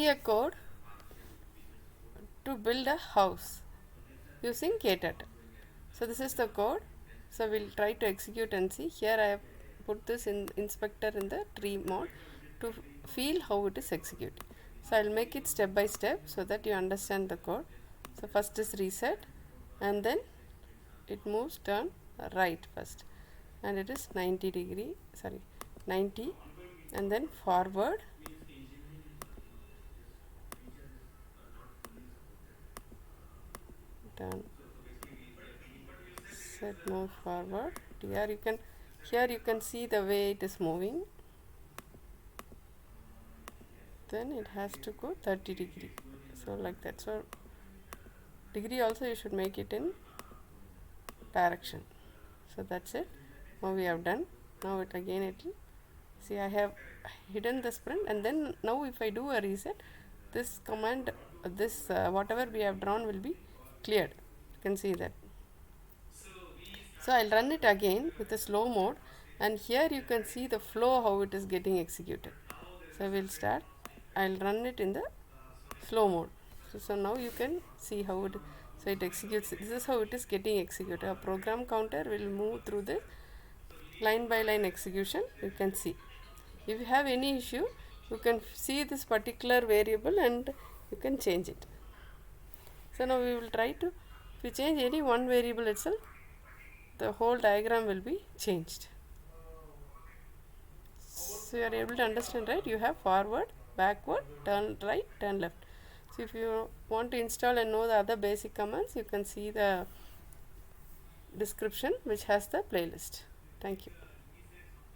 see a code to build a house using KTurtle. So this is the code. So we'll try to execute and see. Here I have put this in inspector in the tree mode to feel how it is executed. So I'll make it step by step so that you understand the code. So first is reset, and then it moves turn right first, and it is 90, and then forward, turn, set, move forward. Here you can see the way it is moving. Then it has to go 30°. So like that. So degree also you should make it in direction. So that's it. Now we have done. Now it will see, I have hidden the sprint, and then now if I do a reset, this command, this whatever we have drawn will be cleared. You can see that. So I'll run it again with a slow mode, and here you can see the flow how it is getting executed. So we'll start. I'll run it in the slow mode. So now you can see how it executes. This is how it is getting executed. A program counter will move through the line by line execution. You can see. If you have any issue, you can see this particular variable and you can change it. So now we will try to, if you change any one variable itself, the whole diagram will be changed. So you are able to understand, right? You have forward, backward, turn right, turn left. So if you want to install and know the other basic commands, you can see the description which has the playlist. Thank you.